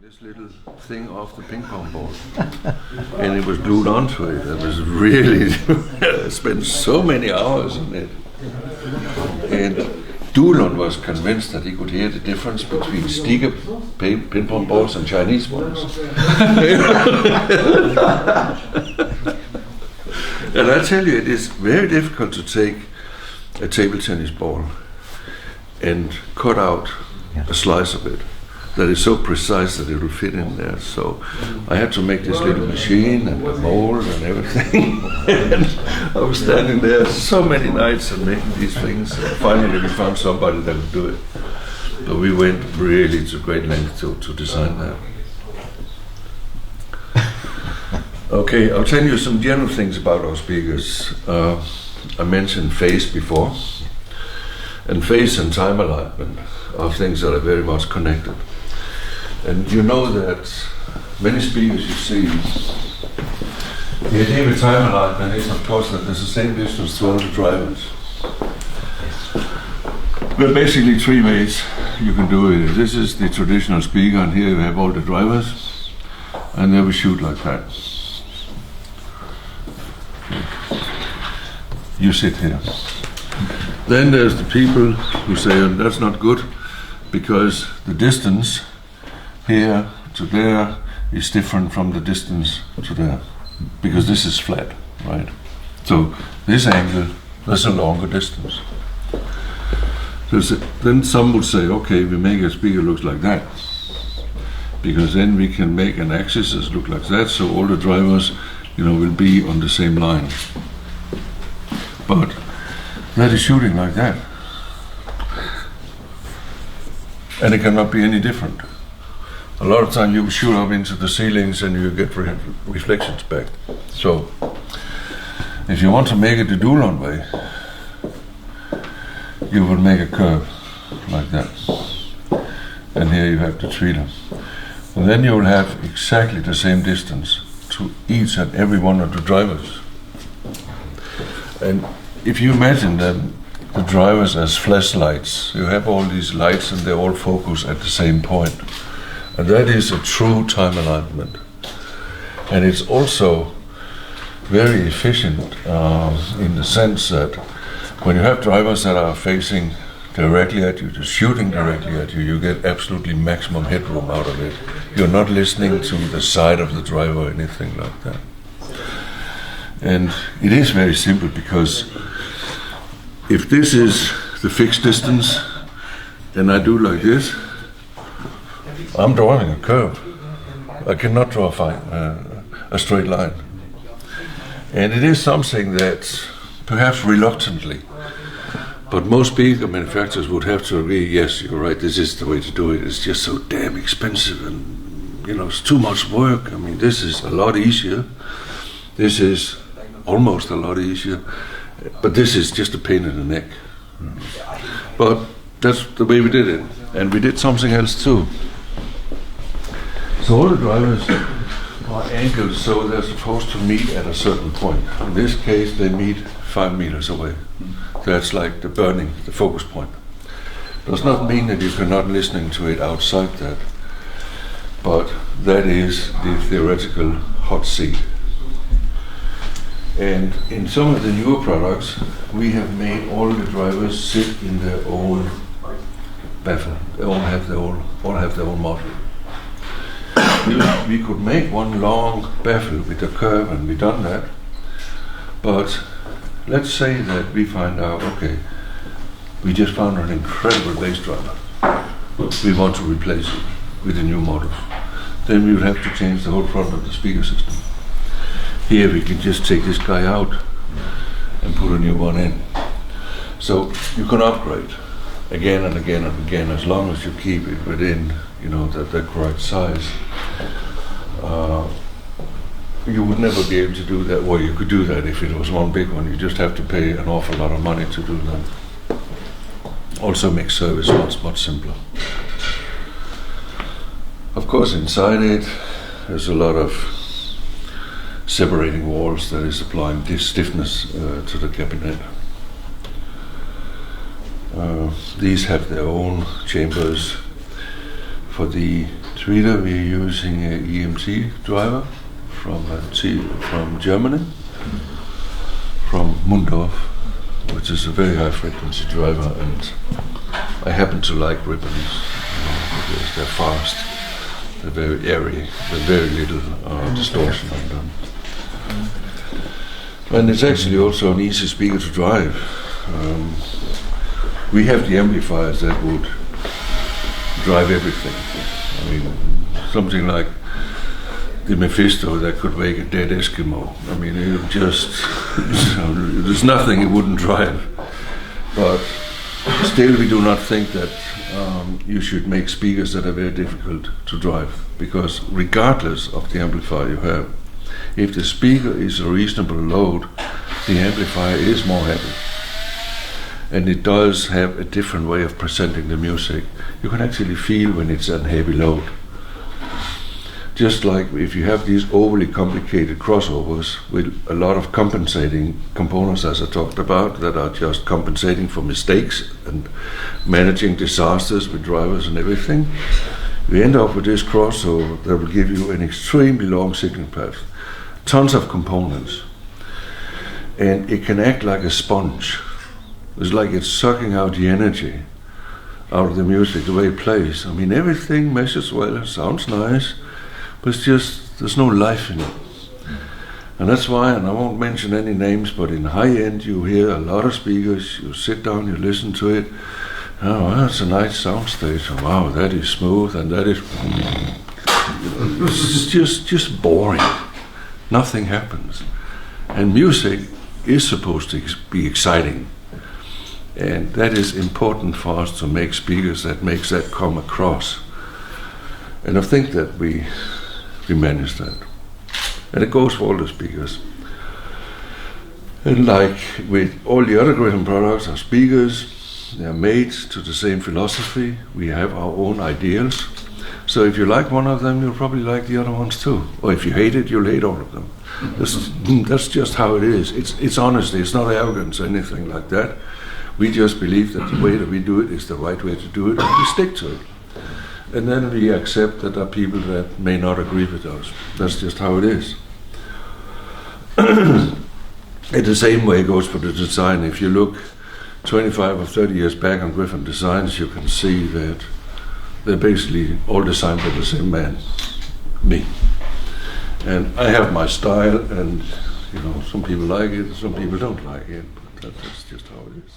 this little thing off the ping pong ball, and it was glued onto it. It was really I spent so many hours on it, and Dulon was convinced that he could hear the difference between Stiga ping pong balls and Chinese ones. And I tell you, it is very difficult to take a table tennis ball and cut out a slice of it that is so precise that it will fit in there. So I had to make this little machine and the mold and everything. And I was standing there so many nights and making these things. And finally we found somebody that would do it. But we went really to great lengths to design that. Okay, I'll tell you some general things about our speakers. I mentioned phase before. And phase and time alignment are things that are very much connected. And you know that many speakers you see, the idea with time alignment is of course that there's the same distance to all the drivers. There are basically three ways you can do it. This is the traditional speaker, and here you have all the drivers, and then we shoot like that. You sit here. Then there's the people who say, oh, that's not good, because the distance here to there is different from the distance to there, because this is flat, right? So this angle, there's a longer distance. Then some would say, okay, we make a speaker looks like that, because then we can make an axis that look like that, so all the drivers, will be on the same line. But that is shooting like that, and it cannot be any different. A lot of time you shoot up into the ceilings and you get reflections back. So if you want to make it the Dulon way, you will make a curve like that, and here you have the tweeter, and then you will have exactly the same distance to each and every one of the drivers. And if you imagine the drivers as flashlights, you have all these lights and they all focus at the same point. And that is a true time alignment. And it's also very efficient in the sense that when you have drivers that are facing directly at you, just shooting directly at you, you get absolutely maximum headroom out of it. You're not listening to the side of the driver or anything like that. And it is very simple, because if this is the fixed distance and I do like this, I'm drawing a curve. I cannot draw a straight line. And it is something that perhaps reluctantly, but most speaker manufacturers would have to agree, yes, you're right, this is the way to do it. It's just so damn expensive and, it's too much work. I mean, this is a lot easier. This is almost a lot easier. But this is just a pain in the neck. But that's the way we did it. And we did something else too. So all the drivers are angled so they're supposed to meet at a certain point. In this case, they meet 5 meters away. That's like the focus point. Does not mean that you cannot listening to it outside that, but that is the theoretical hot seat. And in some of the newer products, we have made all the drivers sit in their own baffle. They all have their own model. We could make one long baffle with a curve, and we've done that. But let's say that we find out, okay, we just found an incredible bass driver. We want to replace it with a new model. Then we would have to change the whole front of the speaker system. Here we can just take this guy out and put a new one in. So you can upgrade again and again and again, as long as you keep it within, the correct size. You would never be able to do that. Well, you could do that if it was one big one. You just have to pay an awful lot of money to do that. Also makes service much simpler. Of course, inside it, there's a lot of separating walls that is applying this stiffness to the cabinet. These have their own chambers for the tweeter we're using an EMT driver from Germany, from Mundorf, which is a very high frequency driver, and I happen to like Gryphons because they're fast, they're very airy, there's very little distortion on them. And it's actually also an easy speaker to drive. We have the amplifiers that would drive everything. I mean, something like the Mephisto that could wake a dead Eskimo. I mean, it just, there's nothing it wouldn't drive. But still, we do not think that you should make speakers that are very difficult to drive, because regardless of the amplifier you have, if the speaker is a reasonable load, the amplifier is more heavy. And it does have a different way of presenting the music. You can actually feel when it's a heavy load. Just like if you have these overly complicated crossovers with a lot of compensating components, as I talked about, that are just compensating for mistakes and managing disasters with drivers and everything, we end up with this crossover that will give you an extremely long signal path. Tons of components. And it can act like a sponge. It's like it's sucking out the energy out of the music, the way it plays. I mean, everything measures well, sounds nice, but it's just, there's no life in it. And that's why, and I won't mention any names, but in high end you hear a lot of speakers, you sit down, you listen to it, oh, well, that's a nice soundstage, oh, wow, that is smooth, and that is, it's just boring. Nothing happens. And music is supposed to be exciting. And that is important for us to make speakers that makes that come across. And I think that we manage that. And it goes for all the speakers. And like with all the other Gryphon products, our speakers, they are made to the same philosophy. We have our own ideals. So if you like one of them, you'll probably like the other ones too. Or if you hate it, you'll hate all of them. That's just how it is. It's honesty, it's not arrogance or anything like that. We just believe that the way that we do it is the right way to do it, and we stick to it. And then we accept that there are people that may not agree with us. That's just how it is. In the same way it goes for the design. If you look 25 or 30 years back on Gryphon designs, you can see that they're basically all designed by the same man, me. And I have my style, and some people like it, some people don't like it, but that's just how it is.